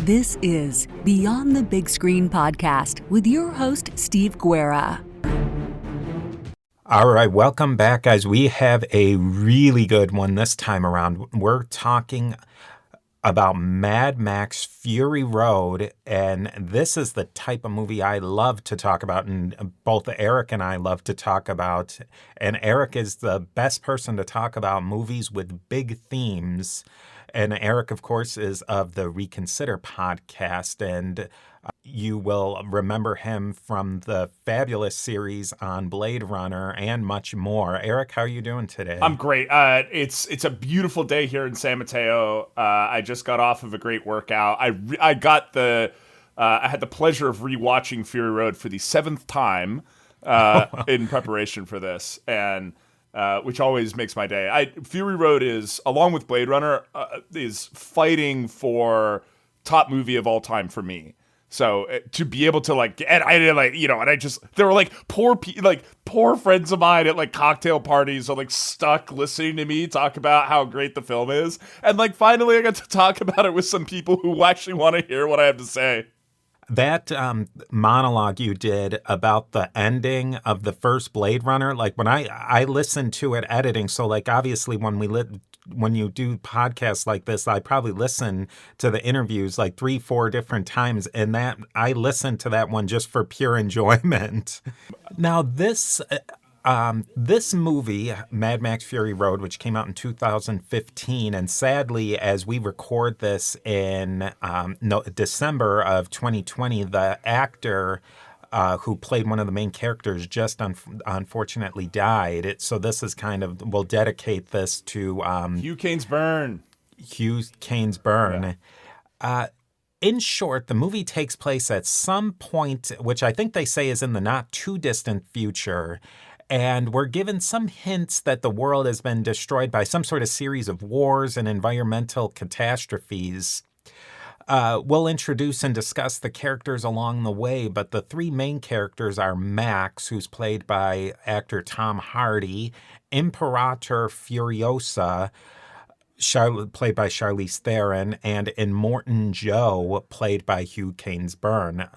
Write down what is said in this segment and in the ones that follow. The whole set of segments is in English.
This is Beyond the Big Screen podcast with your host, Steve Guerra. All right, welcome back, guys. We have a really good one this time around. We're talking about Mad Max Fury Road, and this is the type of movie I love to talk about, and both Erik and I love to talk about. And Erik is the best person to talk about movies with big themes. And Erik, of course, is of the Reconsider podcast, and you will remember him from the fabulous series on Blade Runner and much more. Erik, how are you doing today? I'm great. It's a beautiful day here in San Mateo. I just got off of a great workout. I had the pleasure of rewatching Fury Road for the 7th time in preparation for this, and which always makes my day. Fury Road is, along with Blade Runner, is fighting for top movie of all time for me. So to be able to there were poor friends of mine at cocktail parties are stuck listening to me talk about how great the film is, and finally I got to talk about it with some people who actually want to hear what I have to say. That monologue you did about the ending of the first Blade Runner, when I listened to it editing, so obviously when you do podcasts like this, I probably listen to the interviews 3-4 different times, and that I listened to that one just for pure enjoyment. Now this movie, Mad Max Fury Road, which came out in 2015, and sadly, as we record this in December of 2020, the actor who played one of the main characters just unfortunately died. So this is we'll dedicate this to Hugh Cain's Burn. Yeah. In short, the movie takes place at some point, which I think they say is in the not too distant future. And we're given some hints that the world has been destroyed by some sort of series of wars and environmental catastrophes. We'll introduce and discuss the characters along the way, but the three main characters are Max, who's played by actor Tom Hardy, Imperator Furiosa, played by Charlize Theron, and Immortan Joe, played by Hugh Cain's Burn.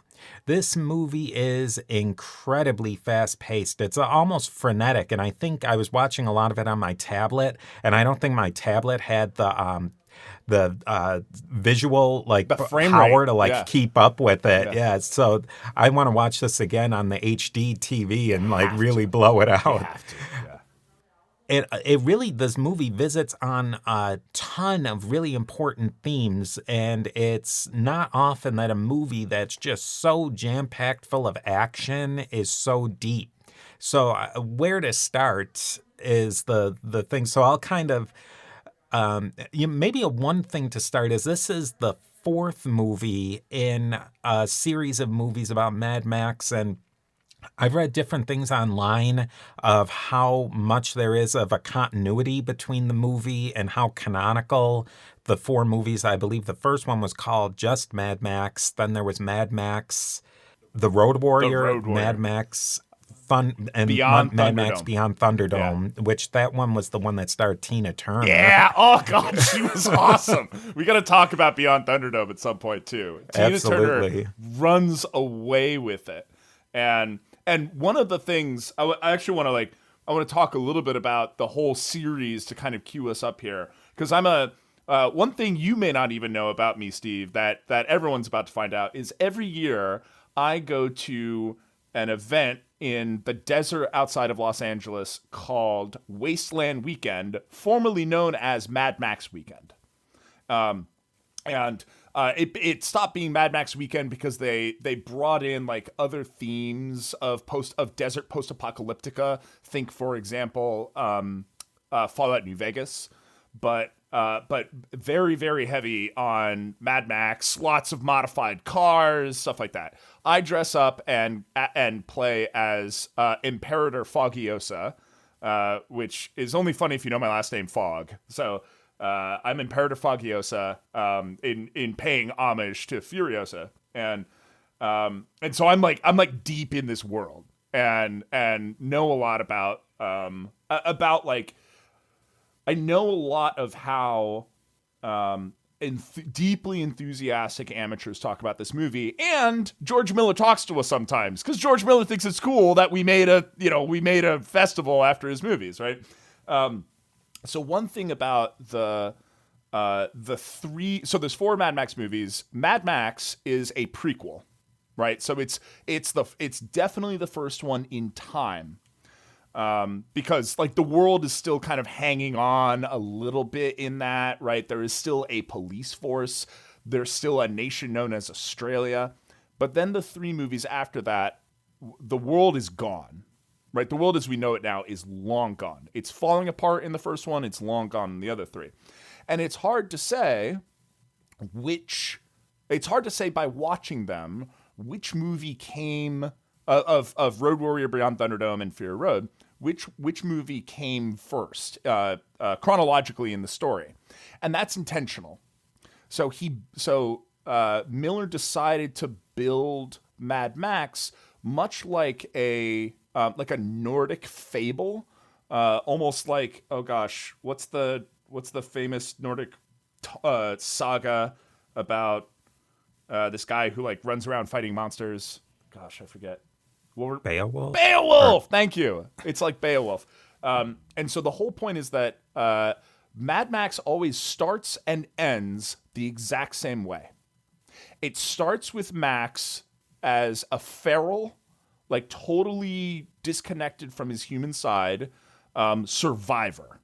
This movie is incredibly fast-paced. It's almost frenetic, and I think I was watching a lot of it on my tablet, and I don't think my tablet had the visual the frame power rate. to keep up with it. Yeah. So I want to watch this again on the HD TV and really blow it out. You have to. Yeah. This movie visits on a ton of really important themes, and it's not often that a movie that's just so jam-packed full of action is so deep. So where to start is the thing. So I'll maybe one thing to start is this is the 4th movie in a series of movies about Mad Max, and I've read different things online of how much there is of a continuity between the movie and how canonical the 4 movies. I believe the first one was called just Mad Max. Then there was Mad Max, The Road Warrior. Mad Max Beyond Mad Max Beyond Thunderdome, which that one was the one that starred Tina Turner. Yeah. Oh God, she was awesome. We got to talk about Beyond Thunderdome at some point too. Absolutely. Tina Turner runs away with it, and one of the things I actually want to talk a little bit about the whole series to kind of cue us up here, because I'm one thing you may not even know about me, Steve, that everyone's about to find out is every year I go to an event in the desert outside of Los Angeles called Wasteland Weekend, formerly known as Mad Max Weekend. It stopped being Mad Max Weekend because they brought in other themes of desert post-apocalyptica. Think, for example, Fallout New Vegas, but very, very heavy on Mad Max, lots of modified cars, stuff like that. I dress up and play as Imperator Foggiosa, which is only funny if you know my last name, Fogg. So I'm Imperator Foggiosa in paying homage to Furiosa, and so I'm deep in this world and know a lot about I know a lot of how deeply enthusiastic amateurs talk about this movie, and George Miller talks to us sometimes because George Miller thinks it's cool that we made a festival after his movies, right? So one thing about the three, so there's 4 Mad Max movies. Mad Max is a prequel, right? So it's definitely the first one in time. Because like the world is still kind of hanging on a little bit in that, right? There is still a police force. There's still a nation known as Australia. But then the 3 movies after that, the world is gone, right? The world as we know it now is long gone. It's falling apart in the first one. It's long gone in the other 3. And it's hard to say by watching them, which movie came of Road Warrior, Beyond Thunderdome, and Fury Road, which movie came first chronologically in the story, and that's intentional. So Miller decided to build Mad Max much like a Nordic fable, almost like, oh gosh, what's the famous Nordic saga about this guy who like runs around fighting monsters? Gosh, I forget. Beowulf? Beowulf! Thank you. It's like Beowulf. And so the whole point is that Mad Max always starts and ends the exact same way. It starts with Max as a feral, like totally disconnected from his human side, survivor,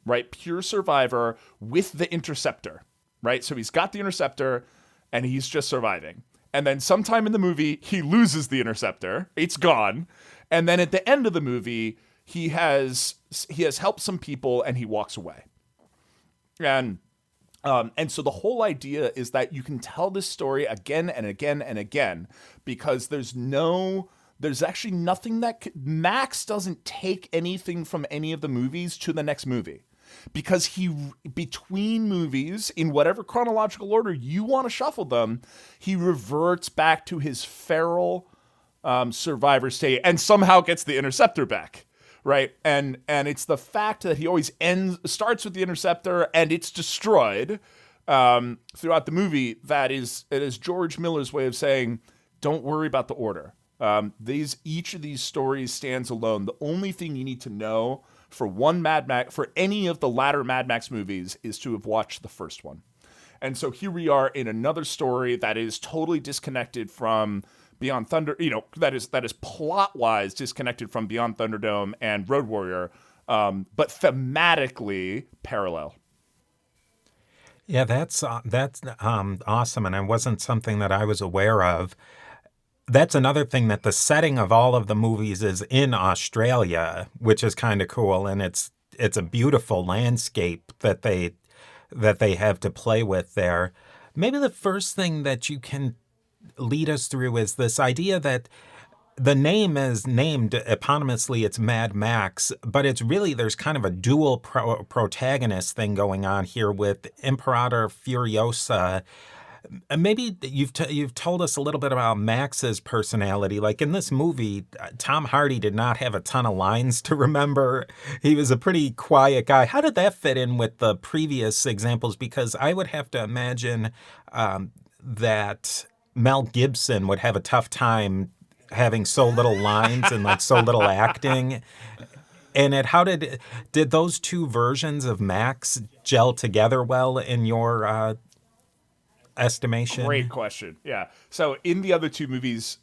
right? Pure survivor with the interceptor, right? So he's got the interceptor and he's just surviving. And then sometime in the movie, he loses the interceptor. It's gone. And then at the end of the movie, he has helped some people and he walks away. And so the whole idea is that you can tell this story again and again and again because there's actually nothing Max doesn't take anything from any of the movies to the next movie. Because between movies, in whatever chronological order you want to shuffle them, he reverts back to his feral survivor state and somehow gets the interceptor back, right? And it's the fact that he always starts with the interceptor and it's destroyed throughout the movie that is George Miller's way of saying, don't worry about the order. Each of these stories stands alone. The only thing you need to know for any of the latter Mad Max movies is to have watched the first one. And so here we are in another story that is totally disconnected from Beyond Thunder, that is plot-wise disconnected from Beyond Thunderdome and Road Warrior, but thematically parallel. Yeah, that's awesome, and it wasn't something that I was aware of. That's another thing, that the setting of all of the movies is in Australia, which is kind of cool, and it's a beautiful landscape that they have to play with there. Maybe the first thing that you can lead us through is this idea that the name is named eponymously, it's Mad Max, but it's really, there's kind of a dual protagonist thing going on here with Imperator Furiosa. Maybe you've told us a little bit about Max's personality. Like in this movie, Tom Hardy did not have a ton of lines to remember. He was a pretty quiet guy. How did that fit in with the previous examples? Because I would have to imagine that Mel Gibson would have a tough time having so little lines and like so little acting. And how did those two versions of Max gel together well in your estimation? Great question. Yeah. So in the other 2 movies,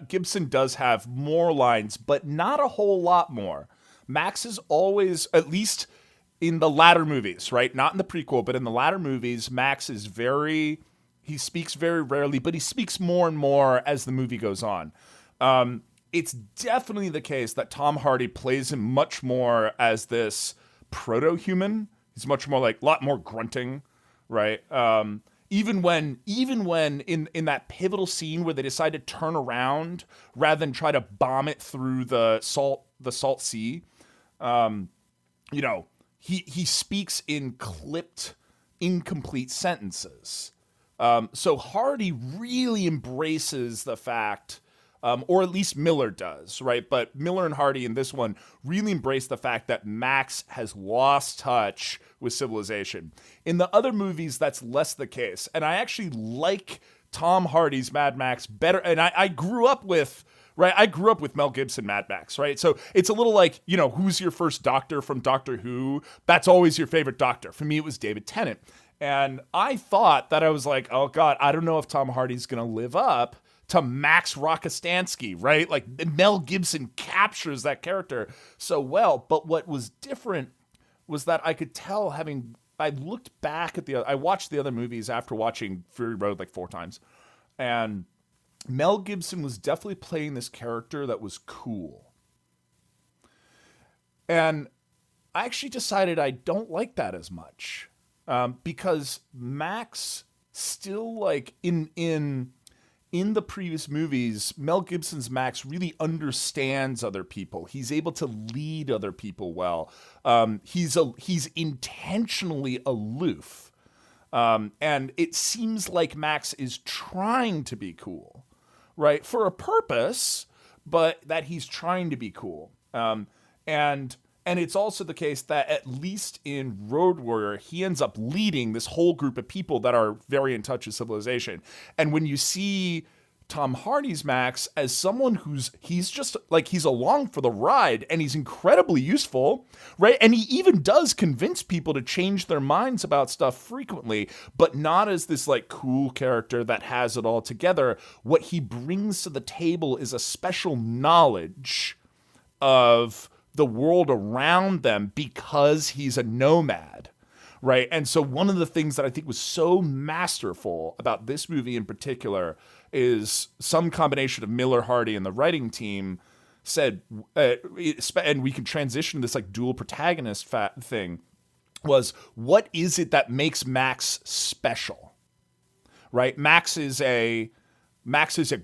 Gibson does have more lines, but not a whole lot more. Max is always, at least in the latter movies, right? Not in the prequel, but in the latter movies, Max is he speaks very rarely, but he speaks more and more as the movie goes on. It's definitely the case that Tom Hardy plays him much more as this proto-human. He's much more like, a lot more grunting, right? Even when in that pivotal scene where they decide to turn around rather than try to bomb it through the salt sea, he speaks in clipped, incomplete sentences. So Hardy really embraces the fact or at least Miller does, right? But Miller and Hardy in this one really embrace the fact that Max has lost touch with civilization. In the other movies, that's less the case. And I actually like Tom Hardy's Mad Max better. And I grew up with... Right, I grew up with Mel Gibson Mad Max, right? So it's a little like, who's your first doctor from Doctor Who? That's always your favorite doctor. For me, it was David Tennant. And I thought that I was like, oh God, I don't know if Tom Hardy's going to live up to Max Rockastansky, right? Like Mel Gibson captures that character so well. But what was different was that I could tell I looked back at I watched the other movies after watching Fury Road like 4 times. And Mel Gibson was definitely playing this character that was cool. And I actually decided I don't like that as much. Because Max still, like, in the previous movies, Mel Gibson's Max really understands other people. He's able to lead other people well. He's intentionally aloof. And it seems like Max is trying to be cool, right? For a purpose, but that he's trying to be cool. And it's also the case that at least in Road Warrior, he ends up leading this whole group of people that are very in touch with civilization. And when you see Tom Hardy's Max as someone he's just like, he's along for the ride and he's incredibly useful, right? And he even does convince people to change their minds about stuff frequently, but not as this like cool character that has it all together. What he brings to the table is a special knowledge of the world around them because he's a nomad, right? And so one of the things that I think was so masterful about this movie in particular is some combination of Miller, Hardy, and the writing team said, and we can transition to this like dual protagonist thing, was what is it that makes Max special, right? Max is a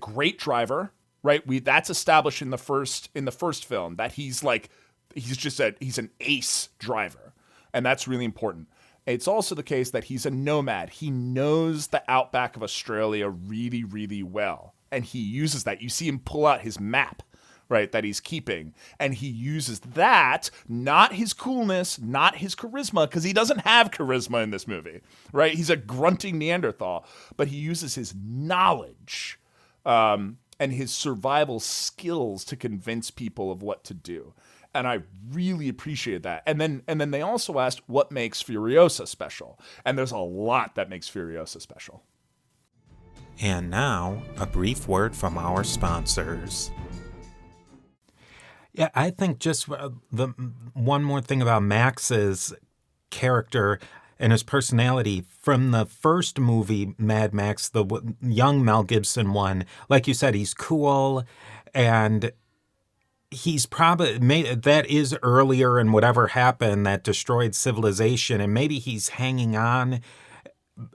great driver, right? That's established in the first film that he's an ace driver, and that's really important. It's also the case that he's a nomad. He knows the outback of Australia really, really well, and he uses that. You see him pull out his map, right, that he's keeping, and he uses that, not his coolness, not his charisma, because he doesn't have charisma in this movie, right? He's a grunting Neanderthal, but he uses his knowledge and his survival skills to convince people of what to do. And I really appreciated that. And then they also asked what makes Furiosa special. And there's a lot that makes Furiosa special. And now, a brief word from our sponsors. Yeah, I think just the one more thing about Max's character and his personality from the first movie, Mad Max, the young Mel Gibson one. Like you said, he's cool, and he's probably that is earlier in whatever happened that destroyed civilization, and maybe he's hanging on.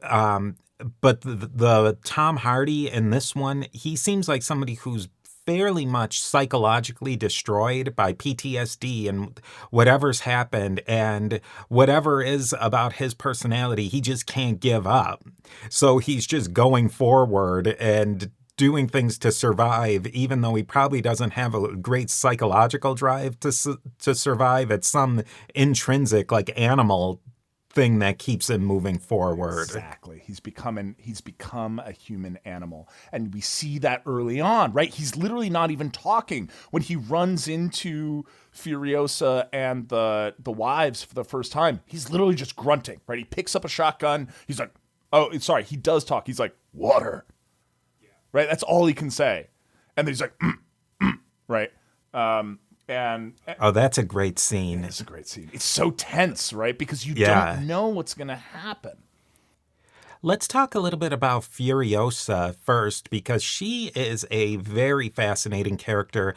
But the Tom Hardy in this one, he seems like somebody who's fairly much psychologically destroyed by PTSD and whatever's happened, and whatever is about his personality, he just can't give up. So he's just going forward and doing things to survive, even though he probably doesn't have a great psychological drive to survive. It's some intrinsic, like, animal thing that keeps him moving forward. Exactly. He's become a human animal. And we see that early on, right? He's literally not even talking. When he runs into Furiosa and the wives for the first time, he's literally just grunting, right? He picks up a shotgun. He's like, oh, sorry, he does talk. He's like, water. Yeah. Right? That's all he can say. And then he's like, right? That's a great scene. It's a great scene. It's so tense, right? Because you don't know what's going to happen. Let's talk a little bit about Furiosa first, because she is a very fascinating character,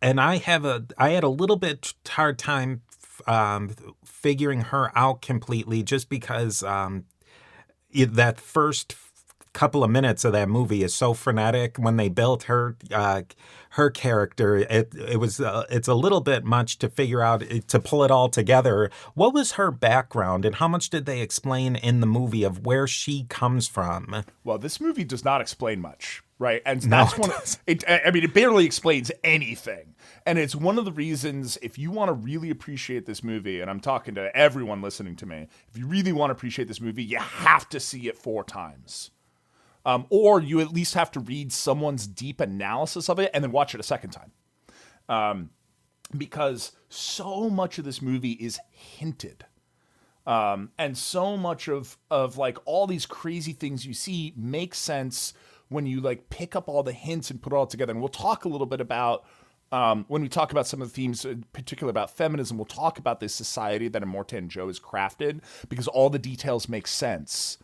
and I had a little bit hard time figuring her out completely, just because that first couple of minutes of that movie is so frenetic. When they built her character, it's a little bit much to figure out, to pull it all together. What was her background, and how much did they explain in the movie of where she comes from? Well, this movie does not explain much. right? And No, that's it barely explains anything. And it's one of the reasons, if you want to really appreciate this movie, and I'm talking to everyone listening to me, if you really want to appreciate this movie, you have to see it 4 times. Or you at least have to read someone's deep analysis of it and then watch it a second time. Because so much of this movie is hinted. And so much of like all these crazy things you see make sense when you like pick up all the hints and put it all together. And we'll talk a little bit about, when we talk about some of the themes, in particular about feminism, we'll talk about this society that Immortan Joe has crafted, because all the details make sense.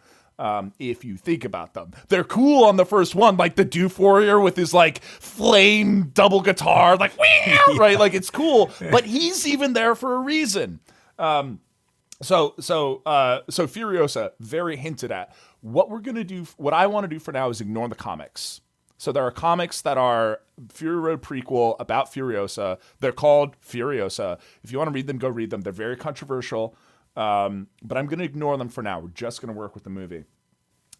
If you think about them, they're cool on the first one, like the Doof Warrior with his like flame double guitar, like right, like it's cool, but he's even there for a reason. So Furiosa, very hinted at. What we're gonna do, what I want to do for now, is ignore the comics. So there are comics that are Fury Road prequel about Furiosa. They're called Furiosa. If you want to read them, go read them. They're very controversial. But I'm going to ignore them for now. We're just going to work with the movie.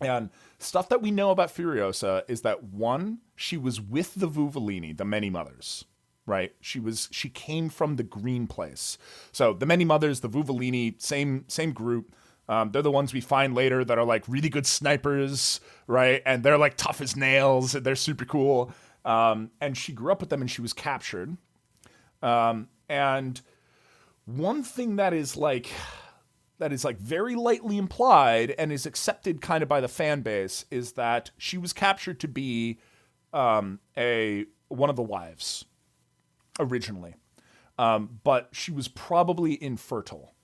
And stuff that we know about Furiosa is that, one, she was with the Vuvolini, the Many Mothers, right? She came from the Green Place. So the Many Mothers, the Vuvolini, same group. They're the ones we find later that are like really good snipers, right? And they're like tough as nails, and they're super cool. And she grew up with them, and she was captured. And one thing that is like very lightly implied and is accepted kind of by the fan base is that she was captured to be one of the wives originally. But she was probably infertile,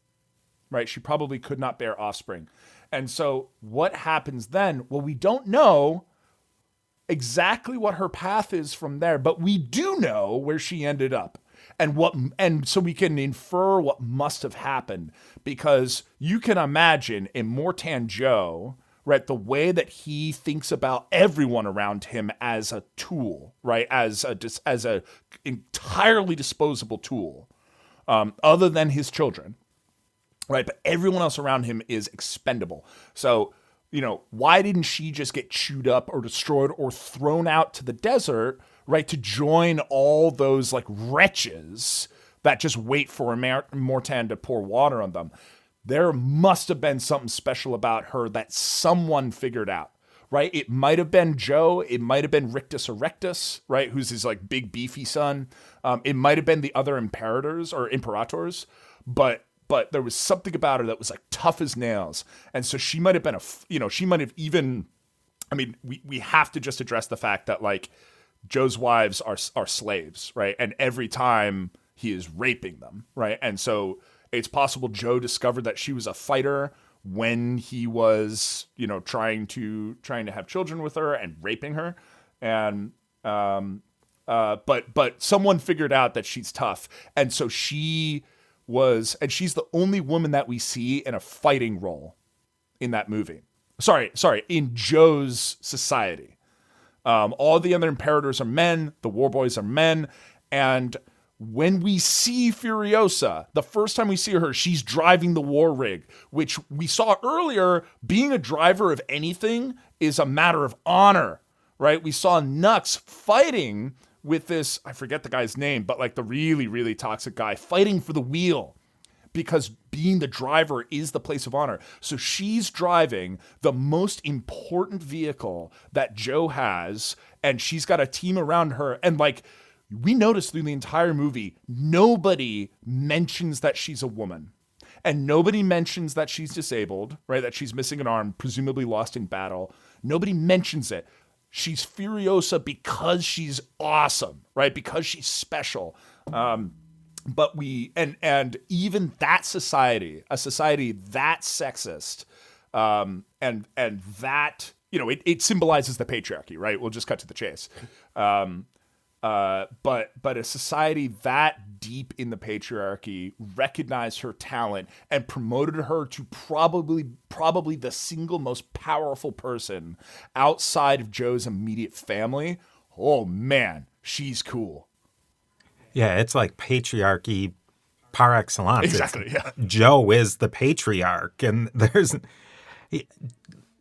right? She probably could not bear offspring. And so what happens then? Well, we don't know exactly what her path is from there, but we do know where she ended up. And so we can infer what must have happened, because you can imagine Immortan Joe, right? The way that he thinks about everyone around him as a tool, right? As a entirely disposable tool, other than his children, right? But everyone else around him is expendable. So, why didn't she just get chewed up or destroyed or thrown out to the desert, right, to join all those like wretches that just wait for Immortan to pour water on them? There must have been something special about her that someone figured out, right? It might have been Joe. It might have been Rictus Erectus, right, who's his like big beefy son. It might have been the other imperators, but there was something about her that was like tough as nails. And so she might have been she might have even, we have to just address the fact that like Joe's wives are slaves, right? And every time he is raping them, right? And so it's possible Joe discovered that she was a fighter when he was, trying to have children with her and raping her. And, but someone figured out that she's tough. And so she's the only woman that we see in a fighting role in that movie. Sorry, in Joe's society. All the other imperators are men, the war boys are men, and when we see Furiosa, the first time we see her, she's driving the war rig, which we saw earlier. Being a driver of anything is a matter of honor, right? We saw Nux fighting with this, I forget the guy's name, but like the really, really toxic guy, fighting for the wheel, because being the driver is the place of honor. So she's driving the most important vehicle that Joe has, and she's got a team around her. And like we noticed through the entire movie, nobody mentions that she's a woman. And nobody mentions that she's disabled, right? That she's missing an arm, presumably lost in battle. Nobody mentions it. She's Furiosa because she's awesome, right? Because she's special. But and even that society, a society that sexist, and that, it symbolizes the patriarchy, right? We'll just cut to the chase. But a society that deep in the patriarchy recognized her talent and promoted her to probably the single most powerful person outside of Joe's immediate family. Oh man, she's cool. Yeah, it's like patriarchy par excellence. Exactly, yeah. Joe is the patriarch, and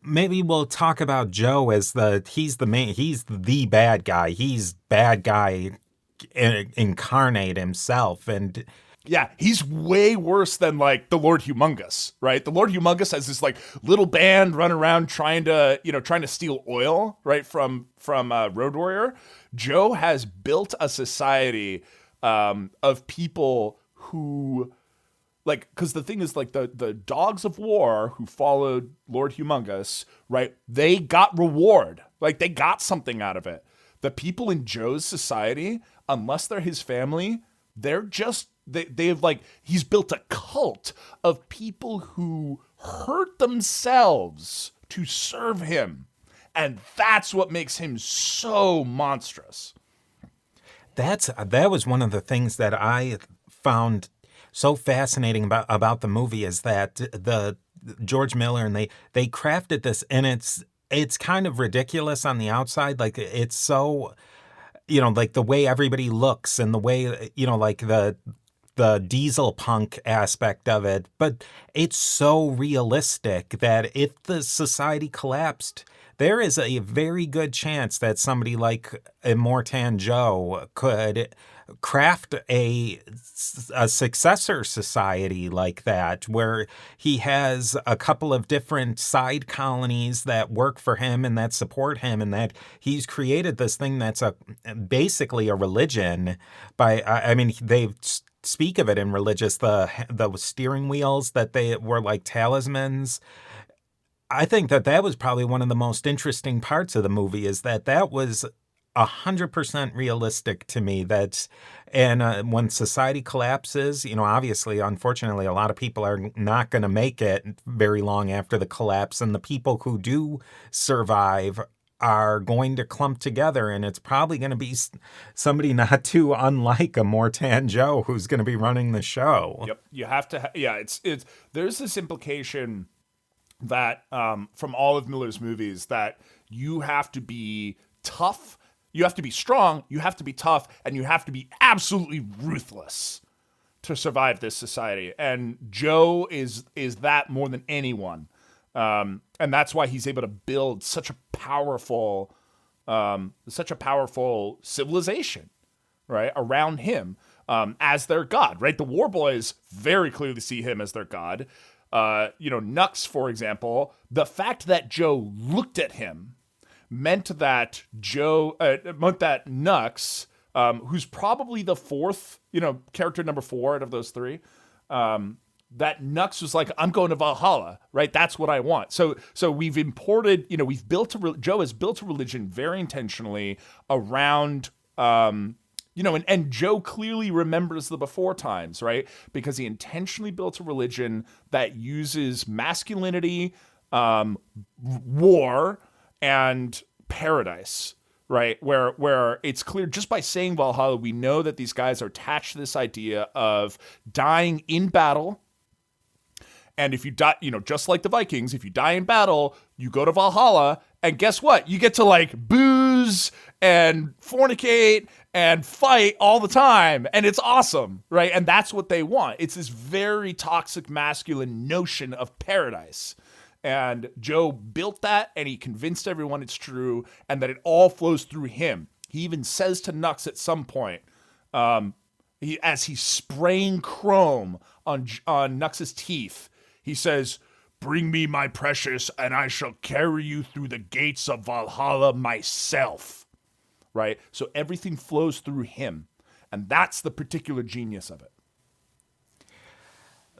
maybe we'll talk about Joe as he's the bad guy. He's bad guy incarnate himself. And Yeah, he's way worse than like the Lord Humongous, right? The Lord Humongous has this like little band run around trying to steal oil, right, from Road Warrior. Joe has built a society of people who, like, because the thing is, like, the dogs of war who followed Lord Humongous, right? They got reward, like they got something out of it. The people in Joe's society, unless they're his family, they're just they've like he's built a cult of people who hurt themselves to serve him, and that's what makes him so monstrous. That was one of the things that I found so fascinating about the movie, is that the George Miller, and they crafted this, and it's kind of ridiculous on the outside, like it's so, like the way everybody looks and the way, like the diesel punk aspect of it, but it's so realistic that if the society collapsed, there is a very good chance that somebody like Immortan Joe could craft a successor society like that, where he has a couple of different side colonies that work for him and that support him, and that he's created this thing that's basically a religion. I mean, they speak of it in religious, the steering wheels that they were like talismans. I think that was probably one of the most interesting parts of the movie, is that was 100% realistic to me. And when society collapses, obviously, unfortunately, a lot of people are not going to make it very long after the collapse, and the people who do survive are going to clump together, and it's probably going to be somebody not too unlike a Mortan Joe who's going to be running the show. Yep, you have to. It's there's this implication that from all of Miller's movies, that you have to be tough, you have to be strong, you have to be tough, and you have to be absolutely ruthless to survive this society. And Joe is that more than anyone. And that's why he's able to build such a powerful civilization, right, around him, as their god, right? The War Boys very clearly see him as their god. Nux, for example, the fact that Joe looked at him meant that Nux, who's probably the fourth, character number 4 out of those 3, that Nux was like, I'm going to Valhalla, right? That's what I want. So we've imported, Joe has built a religion very intentionally around, and Joe clearly remembers the before times, right? Because he intentionally built a religion that uses masculinity, war, and paradise, right? Where it's clear just by saying Valhalla, we know that these guys are attached to this idea of dying in battle. And if you die, just like the Vikings, if you die in battle, you go to Valhalla, and guess what? You get to like booze and fornicate and fight all the time, and it's awesome, right? And that's what they want. It's this very toxic masculine notion of paradise. And Joe built that, and he convinced everyone it's true, and that it all flows through him. He even says to Nux at some point, as he's spraying chrome on Nux's teeth, he says, "Bring me my precious, and I shall carry you through the gates of Valhalla myself." Right? So everything flows through him. And that's the particular genius of it.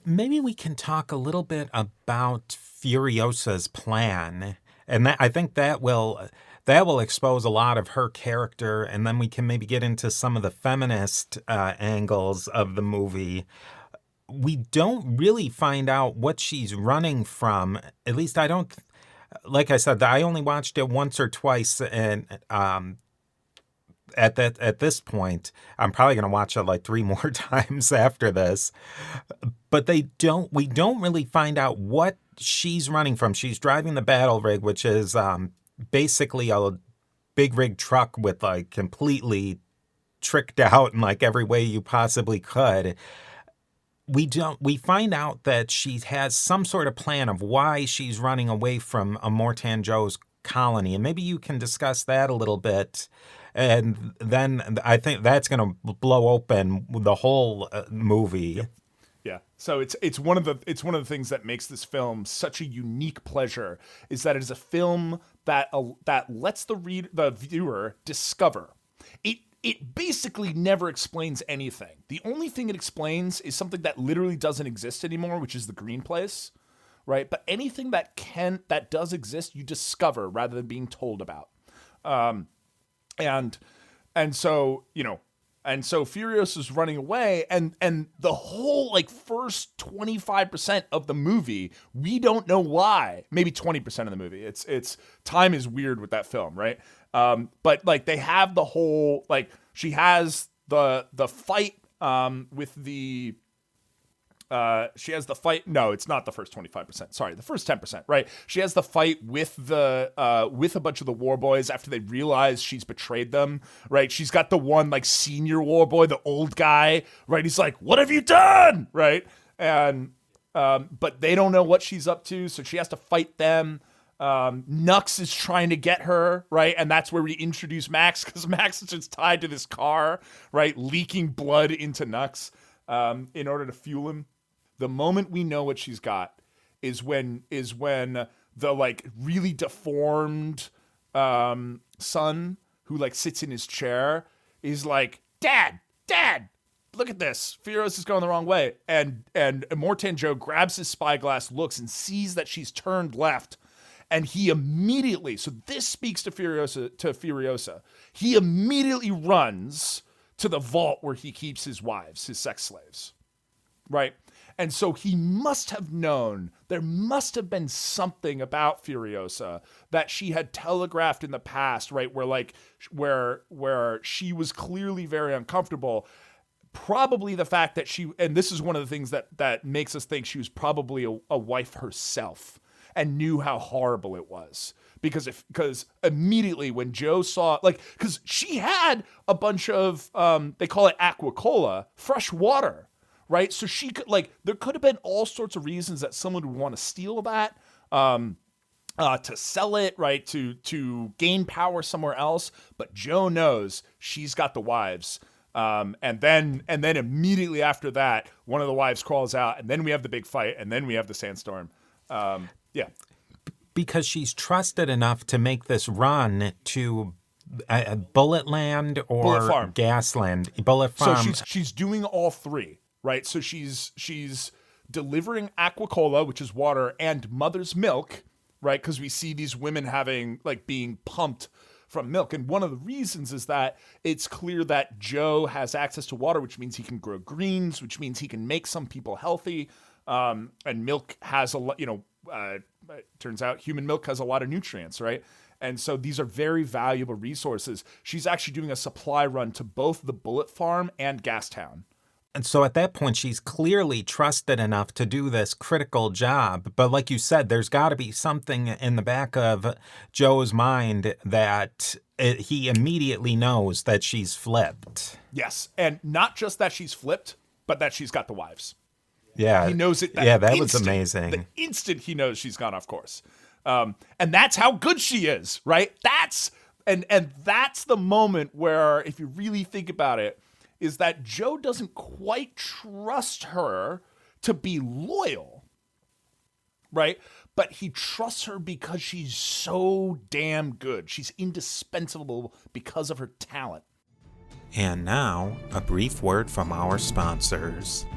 Maybe we can talk a little bit about Furiosa's plan. And I think that will expose a lot of her character. And then we can maybe get into some of the feminist angles of the movie. We don't really find out what she's running from. At least I don't. Like I said, I only watched it once or twice, and at this point, I'm probably going to watch it like 3 more times after this. But we don't really find out what she's running from. She's driving the battle rig, which is basically a big rig truck with like completely tricked out in like every way you possibly could. we find out that she has some sort of plan of why she's running away from Mortan Joe's colony, and maybe you can discuss that a little bit. And then I think that's going to blow open the whole movie. Yeah. So it's one of the things that makes this film such a unique pleasure, is that it is a film that lets the viewer discover. It basically never explains anything. The only thing it explains is something that literally doesn't exist anymore, which is the green place, right? But anything that does exist, you discover rather than being told about. And so, and so Furiosa's running away, and the whole first 25% of the movie, we don't know why. Maybe 20% of the movie. It's time is weird with that film, right? But they have the whole, she has the fight with the she has the fight. No, it's not the first 25%. Sorry, the first 10%. Right? She has the fight with with a bunch of the war boys after they realize she's betrayed them. Right? She's got the one senior war boy, the old guy. Right? He's like, "What have you done?" Right? And but they don't know what she's up to, so she has to fight them. Nux is trying to get her, right? And that's where we introduce Max, because Max is just tied to this car, right? Leaking blood into Nux in order to fuel him. The moment we know what she's got is when the really deformed son who sits in his chair is like, Dad, look at this. Furiosa is going the wrong way. And Mortan Joe grabs his spyglass, looks, and sees that she's turned left. And he immediately, so this speaks to Furiosa. He immediately runs to the vault where he keeps his wives, his sex slaves, right? And so he must have known, there must have been something about Furiosa that she had telegraphed in the past, right? Where she was clearly very uncomfortable. Probably the fact that and this is one of the things that makes us think she was probably a wife herself and knew how horrible it was. Because immediately when Joe saw, because she had a bunch of, they call it aquacola, fresh water, right? So she could, there could have been all sorts of reasons that someone would want to steal that, to sell it, right? To gain power somewhere else. But Joe knows she's got the wives. And then immediately after that, one of the wives crawls out, and then we have the big fight, and then we have the sandstorm. Yeah. Because she's trusted enough to make this run to Bullet Land or Bullet Farm. Gasland. Bullet Farm. So she's doing all three, right? So she's delivering aquacola, which is water, and mother's milk, right? Because we see these women having being pumped from milk. And one of the reasons is that it's clear that Joe has access to water, which means he can grow greens, which means he can make some people healthy. And milk has a lot, it turns out human milk has a lot of nutrients, right? And so these are very valuable resources. She's actually doing a supply run to both the Bullet Farm and Gastown. And so at that point, she's clearly trusted enough to do this critical job. But like you said, there's got to be something in the back of Joe's mind that he immediately knows that she's flipped. Yes. And not just that she's flipped, but that she's got the wives. Yeah. He knows it. That was amazing. The instant he knows she's gone off course. And that's how good she is, right? That's the moment where, if you really think about it, is that Joe doesn't quite trust her to be loyal, right? But he trusts her because she's so damn good. She's indispensable because of her talent. And now, a brief word from our sponsors.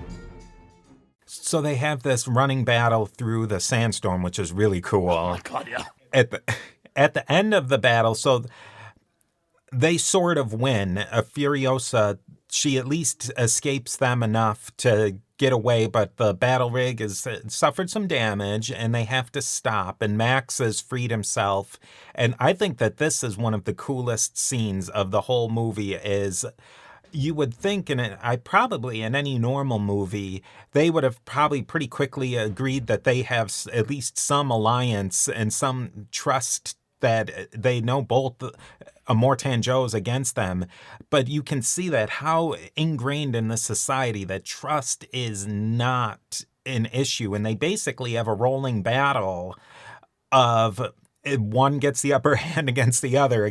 So they have this running battle through the sandstorm, which is really cool. Oh my God, yeah. At the end of the battle, so they sort of win. Furiosa, she at least escapes them enough to get away, but the battle rig has suffered some damage, and they have to stop, and Max has freed himself. And I think that this is one of the coolest scenes of the whole movie. Is you would think in any normal movie, they would have probably pretty quickly agreed that they have at least some alliance and some trust that they know both Immortan Joes against them. But you can see that how ingrained in this society that trust is not an issue. And they basically have a rolling battle of one gets the upper hand against the other,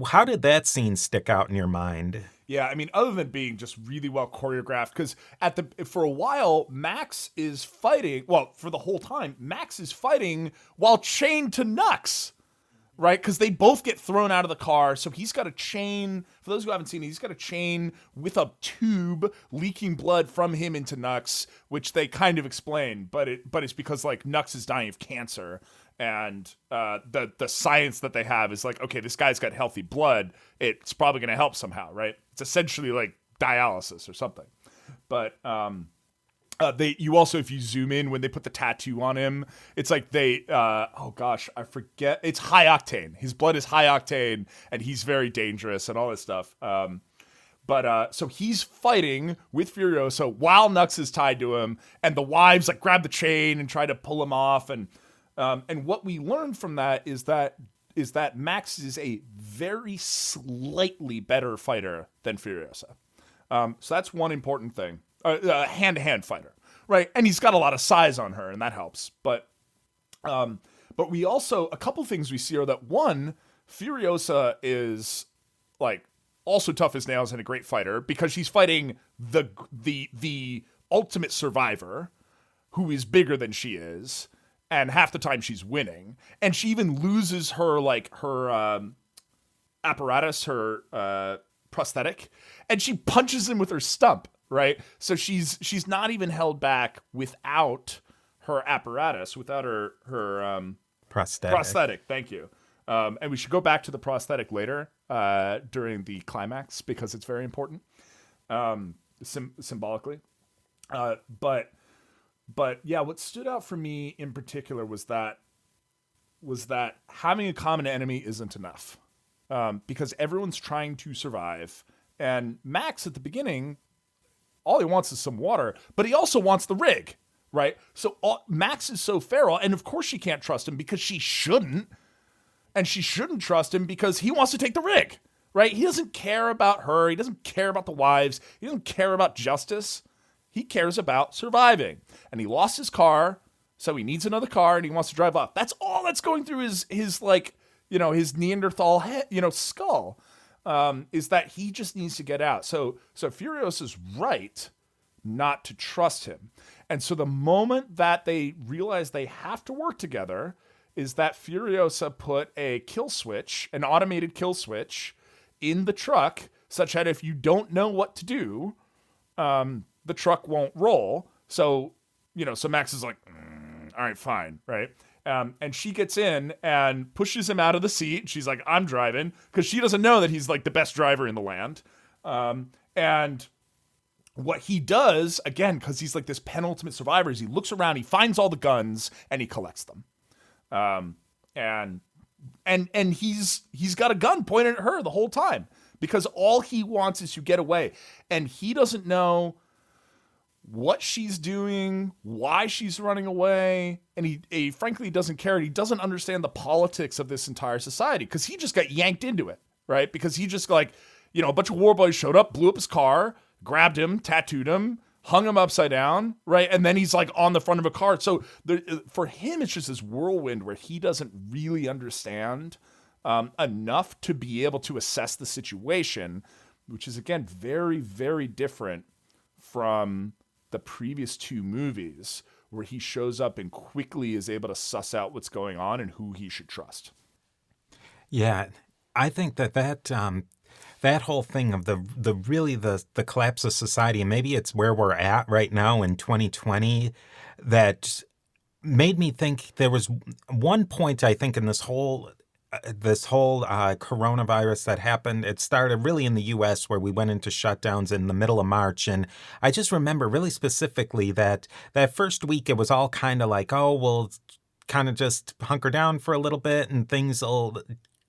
How did that scene stick out in your mind? Yeah, I mean, other than being just really well choreographed, because for a while, Max is fighting. Well, for the whole time, Max is fighting while chained to Nux, right? Because they both get thrown out of the car. So he's got a chain. For those who haven't seen it, he's got a chain with a tube leaking blood from him into Nux, which they kind of explain, but it's because like Nux is dying of cancer. And the science that they have is like, okay, this guy's got healthy blood. It's probably going to help somehow, right? It's essentially like dialysis or something. But you also, if you zoom in when they put the tattoo on him, it's like oh gosh, I forget. It's high octane. His blood is high octane, and he's very dangerous and all this stuff. But so he's fighting with Furiosa while Nux is tied to him, and the wives like grab the chain and try to pull him off. And what we learned from that is that Max is a very slightly better fighter than Furiosa. So that's one important thing. Hand-to-hand fighter, right? And he's got a lot of size on her, and that helps. But we also, a couple things we see are that, one, Furiosa is like also tough as nails and a great fighter because she's fighting the ultimate survivor who is bigger than she is. And half the time she's winning. And she even loses her apparatus, her prosthetic. And she punches him with her stump, right? So she's not even held back without her apparatus, without her prosthetic. Thank you. And we should go back to the prosthetic later during the climax because it's very important symbolically. But yeah, what stood out for me in particular was that having a common enemy isn't enough because everyone's trying to survive. And Max at the beginning, all he wants is some water, but he also wants the rig, right? So Max is so feral, and of course she can't trust him because she shouldn't. And she shouldn't trust him because he wants to take the rig, right? He doesn't care about her. He doesn't care about the wives. He doesn't care about justice. He cares about surviving. And he lost his car, so he needs another car, and he wants to drive off. That's all that's going through his like, his Neanderthal head, skull, is that he just needs to get out. So Furiosa's right not to trust him. And so the moment that they realize they have to work together is that Furiosa put a kill switch, an automated kill switch, in the truck, such that if you don't know what to do, the truck won't roll. So, so Max is like, all right, fine, right? And she gets in and pushes him out of the seat. She's like, I'm driving, because she doesn't know that he's like the best driver in the land. And what he does, again, because he's like this penultimate survivor, is he looks around, he finds all the guns, and he collects them. And he's got a gun pointed at her the whole time because all he wants is to get away. And he doesn't know what she's doing, why she's running away, and he frankly doesn't care. And he doesn't understand the politics of this entire society because he just got yanked into it, right? Because he just a bunch of war boys showed up, blew up his car, grabbed him, tattooed him, hung him upside down, right? And then he's like on the front of a car. So for him, it's just this whirlwind where he doesn't really understand enough to be able to assess the situation, which is, again, very, very different from the previous two movies where he shows up and quickly is able to suss out what's going on and who he should trust. Yeah, I think that whole thing of the collapse of society, and maybe it's where we're at right now in 2020, that made me think there was one point, I think, in this whole coronavirus that happened. It started really in the U.S. where we went into shutdowns in the middle of March. And I just remember really specifically that first week, it was all kind of like, oh, we'll kind of just hunker down for a little bit and things will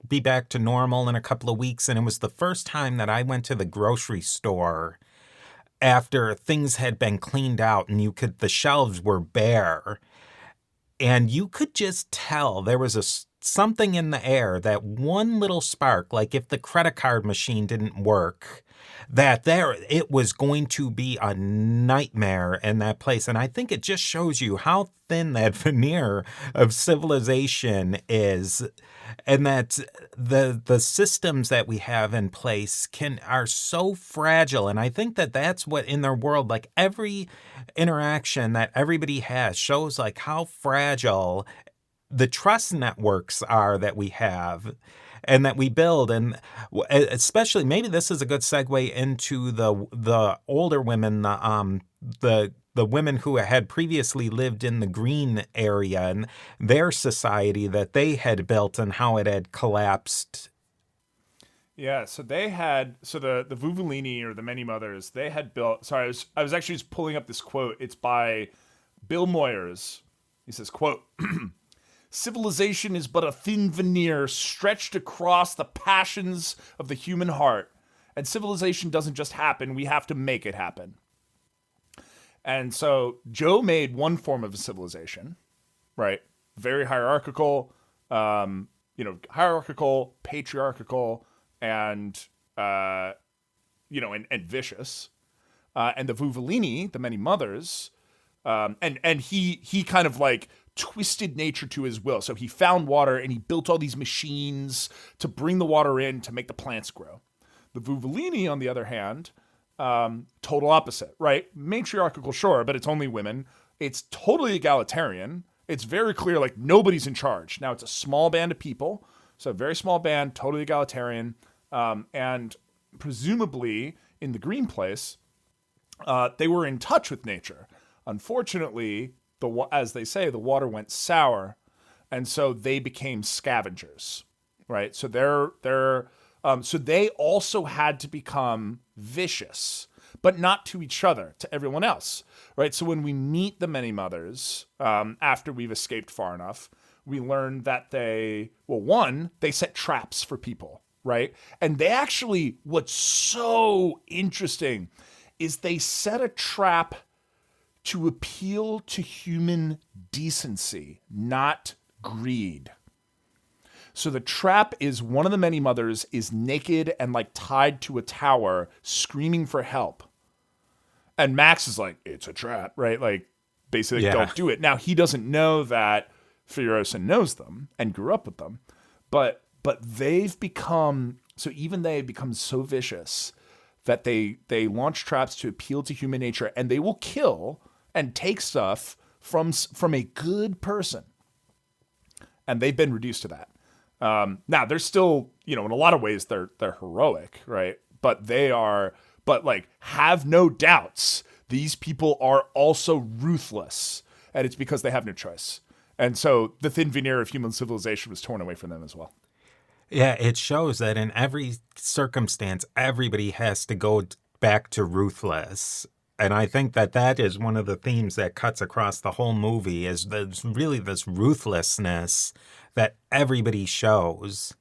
be back to normal in a couple of weeks. And it was the first time that I went to the grocery store after things had been cleaned out and the shelves were bare. And you could just tell there was a something in the air, that one little spark, like if the credit card machine didn't work, it was going to be a nightmare in that place. And I think it just shows you how thin that veneer of civilization is, and that the systems that we have in place are so fragile. And I think that that's what in their world, like every interaction that everybody has shows like how fragile the trust networks are that we have and that we build. And especially, maybe this is a good segue into the older women, the women who had previously lived in the green area and their society that they had built and how it had collapsed. Yeah, so the Vuvolini, or the Many Mothers, they had built. Sorry, I was actually just pulling up this quote. It's by Bill Moyers. He says, quote, "Civilization is but a thin veneer stretched across the passions of the human heart. And civilization doesn't just happen, we have to make it happen." And so Joe made one form of a civilization, right? Very hierarchical, hierarchical, patriarchal, and vicious. And the Vuvolini, the Many Mothers, and he kind of like twisted nature to his will. So he found water and he built all these machines to bring the water in to make the plants grow. The Vuvolini, on the other hand, total opposite, right? Matriarchal, sure, but it's only women. It's totally egalitarian. It's very clear, like nobody's in charge. Now it's a small band of people, so a very small band, totally egalitarian, and presumably in the green place, they were in touch with nature. Unfortunately, as they say, the water went sour, and so they became scavengers, right? So so they also had to become vicious, but not to each other, to everyone else, right? So when we meet the Many Mothers, after we've escaped far enough, we learn that they set traps for people, right? And they actually, what's so interesting is they set a trap to appeal to human decency, not greed. So the trap is one of the Many Mothers is naked and like tied to a tower, screaming for help. And Max is like, it's a trap, right? Like, basically, don't do it. Now, he doesn't know that Furiosa knows them and grew up with them. But they've become, so even they have become so vicious that they launch traps to appeal to human nature, and they will kill and take stuff from a good person. And they've been reduced to that. Now they're still, in a lot of ways they're heroic, right? But have no doubts, these people are also ruthless, and it's because they have no choice. And so the thin veneer of human civilization was torn away from them as well. Yeah, it shows that in every circumstance, everybody has to go back to ruthless. And I think that is one of the themes that cuts across the whole movie, is there's really this ruthlessness that everybody shows.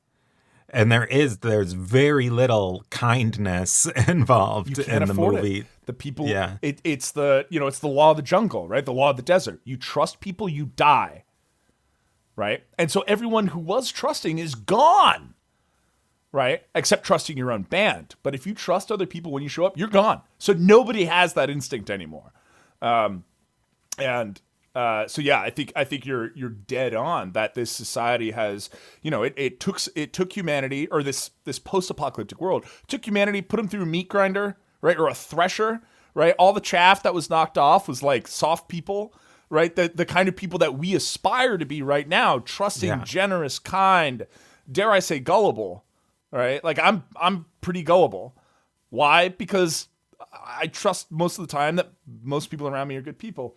And there's very little kindness involved in the movie. The people, it's the law of the jungle, right? The law of the desert. You trust people, you die, right? And so everyone who was trusting is gone, right? Except trusting your own band. But if you trust other people when you show up, you're gone. So nobody has that instinct anymore. So I think you're dead on that. This society has, it took humanity, or this post-apocalyptic world took humanity, put them through a meat grinder, right, or a thresher, right? All the chaff that was knocked off was like soft people, right? The kind of people that we aspire to be right now, trusting, generous, kind, dare I say, gullible, right? Like I'm pretty gullible. Why? Because I trust most of the time that most people around me are good people.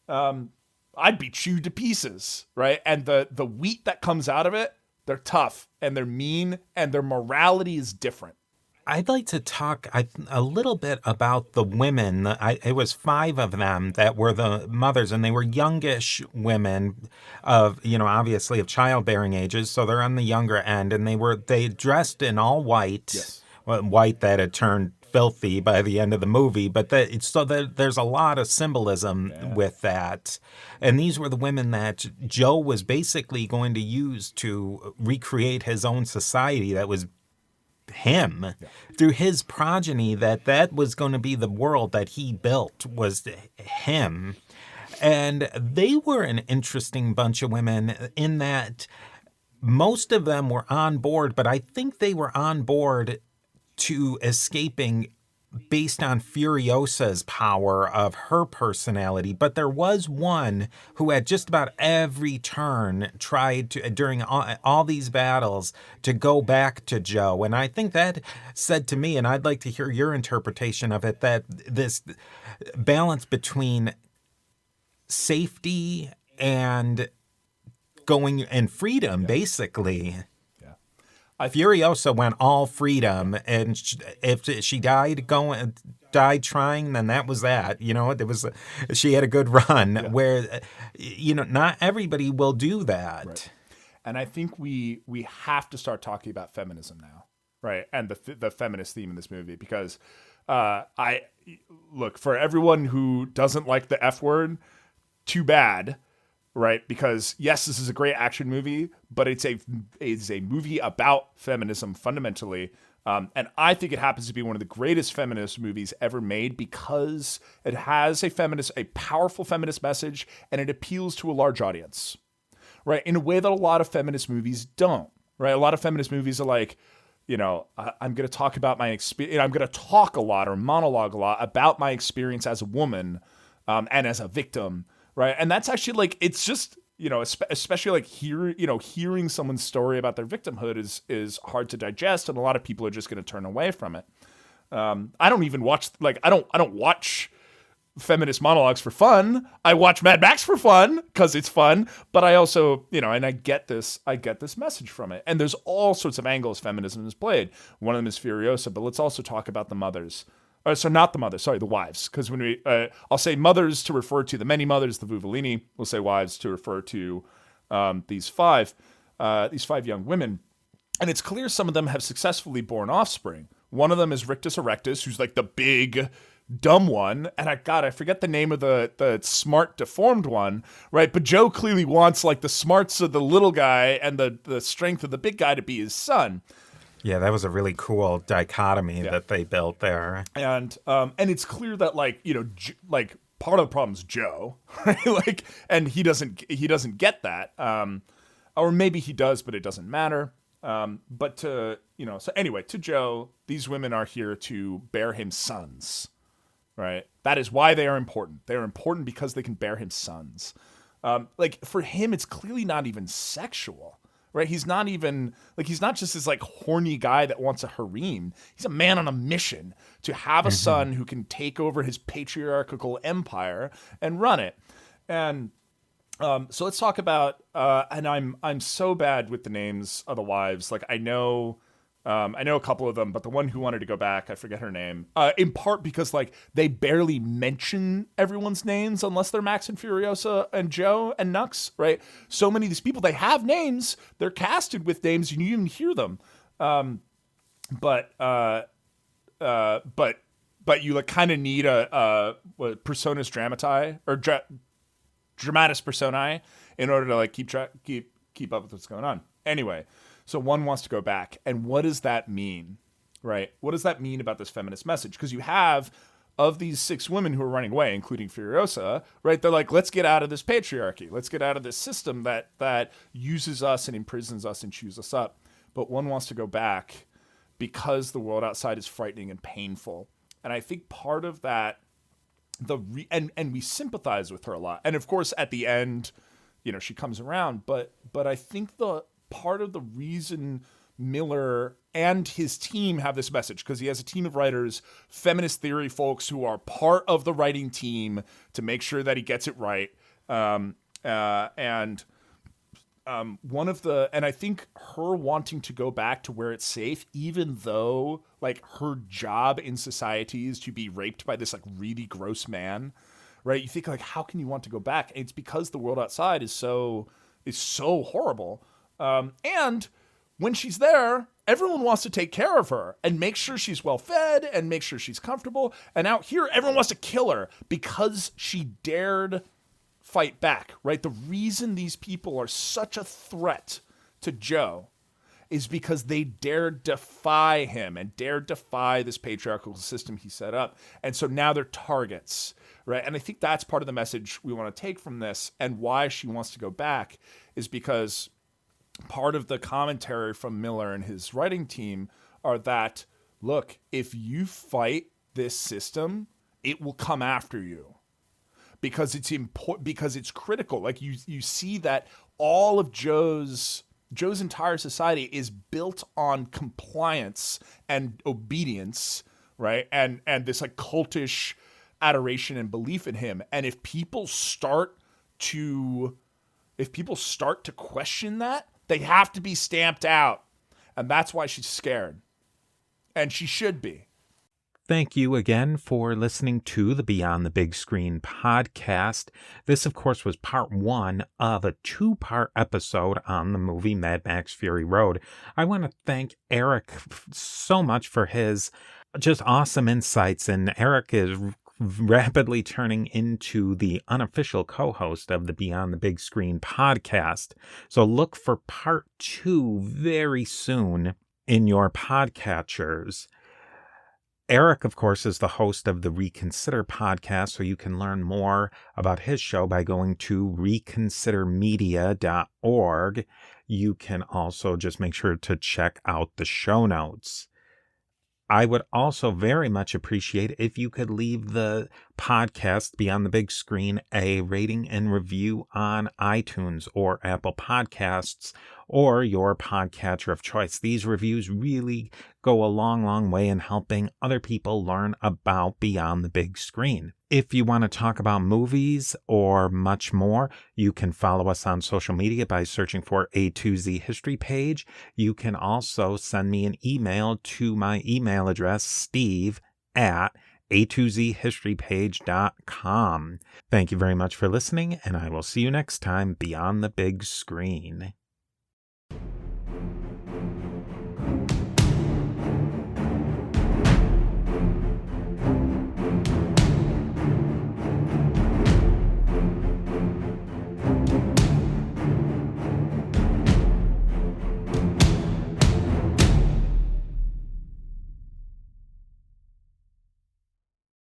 I'd be chewed to pieces, right? And the wheat that comes out of it, they're tough and they're mean and their morality is different. I'd like to talk a little bit about the women. It was 5 of them that were the mothers, and they were youngish women of, obviously of childbearing ages, so they're on the younger end, and they dressed in all white, Yes. white that had turned filthy by the end of the movie, but there's a lot of symbolism with that. And these were the women that Joe was basically going to use to recreate his own society that was him through his progeny, that was going to be the world that he built was him. And they were an interesting bunch of women in that most of them were on board, but I think they were on board to escaping based on Furiosa's power of her personality. But there was one who at just about every turn tried to, during all these battles, to go back to Joe. And I think that said to me, and I'd like to hear your interpretation of it, that this balance between safety and going in freedom, basically. Furiosa went all freedom, and if she died trying, then that was that. You know, she had a good run. Where, not everybody will do that. Right. And I think we have to start talking about feminism now, right? And the feminist theme in this movie, because I look, for everyone who doesn't like the F word, too bad. Right, because yes, this is a great action movie, but it's a movie about feminism fundamentally, and I think it happens to be one of the greatest feminist movies ever made because it has a powerful feminist message, and it appeals to a large audience, right? In a way that a lot of feminist movies don't. Right, a lot of feminist movies are like, I'm going to talk about my experience. I'm going to talk a lot or monologue a lot about my experience as a woman and as a victim. Right. And that's actually like, it's just, especially like hearing someone's story about their victimhood is hard to digest. And a lot of people are just going to turn away from it. I don't even watch, I don't watch feminist monologues for fun. I watch Mad Max for fun because it's fun. But I also, and I get this message from it. And there's all sorts of angles feminism is played. One of them is Furiosa, but let's also talk about the mothers. So not the mothers, sorry, the wives. Because when I'll say mothers to refer to the many mothers, the Vuvellini. We'll say wives to refer to these five young women. And it's clear some of them have successfully borne offspring. One of them is Rictus Erectus, who's like the big, dumb one. And I forget the name of the smart, deformed one, right? But Joe clearly wants like the smarts of the little guy and the strength of the big guy to be his son. Yeah, that was a really cool dichotomy that they built there. And it's clear that part of the problem is Joe, right? And he doesn't get that. Or maybe he does, but it doesn't matter. But so anyway, to Joe, these women are here to bear him sons, right? That is why they are important. They are important because they can bear him sons. For him, it's clearly not even sexual. Right, he's not just this like horny guy that wants a harem. He's a man on a mission to have a son who can take over his patriarchal empire and run it. And so let's talk about. And I'm so bad with the names of the wives. Like I know a couple of them, but the one who wanted to go back, I forget her name. In part because like they barely mention everyone's names unless they're Max and Furiosa and Joe and Nux, right? So many of these people, they have names, they're casted with names, and you even hear them. But you like kind of need a personas dramati or dramatis personae in order to like keep up with what's going on. Anyway. So one wants to go back. And what does that mean, right? What does that mean about this feminist message? Because you have, of these 6 women who are running away, including Furiosa, right? They're like, let's get out of this patriarchy. Let's get out of this system that uses us and imprisons us and chews us up. But one wants to go back because the world outside is frightening and painful. And I think part of that, and we sympathize with her a lot. And of course, at the end, she comes around. But I think part of the reason Miller and his team have this message, because he has a team of writers, feminist theory folks who are part of the writing team to make sure that he gets it right. And I think her wanting to go back to where it's safe, even though like her job in society is to be raped by this like really gross man, right? You think like, how can you want to go back? And it's because the world outside is so horrible. And when she's there, everyone wants to take care of her and make sure she's well fed and make sure she's comfortable. And out here, everyone wants to kill her because she dared fight back, right? The reason these people are such a threat to Joe is because they dared defy him and dared defy this patriarchal system he set up. And so now they're targets, right? And I think that's part of the message we want to take from this, and why she wants to go back is because part of the commentary from Miller and his writing team are that, look, if you fight this system, it will come after you because it's important, because it's critical. Like you see that all of Joe's entire society is built on compliance and obedience, right? And this like cultish adoration and belief in him. And if people start to question that, they have to be stamped out. And that's why she's scared. And she should be. Thank you again for listening to the Beyond the Big Screen podcast. This, of course, was part 1 of a 2-part episode on the movie Mad Max Fury Road. I want to thank Erik so much for his just awesome insights. And Erik is rapidly turning into the unofficial co-host of the Beyond the Big Screen podcast. So look for part 2 very soon in your podcatchers. Erik, of course, is the host of the Reconsider podcast, so you can learn more about his show by going to reconsidermedia.org. You can also just make sure to check out the show notes. I would also very much appreciate if you could leave the podcast Beyond the Big Screen a rating and review on iTunes or Apple Podcasts or your podcatcher of choice. These reviews really go a long, long way in helping other people learn about Beyond the Big Screen. If you want to talk about movies or much more, you can follow us on social media by searching for A2Z History Page. You can also send me an email to my email address, steve@a2zhistorypage.com. Thank you very much for listening, and I will see you next time beyond the big screen.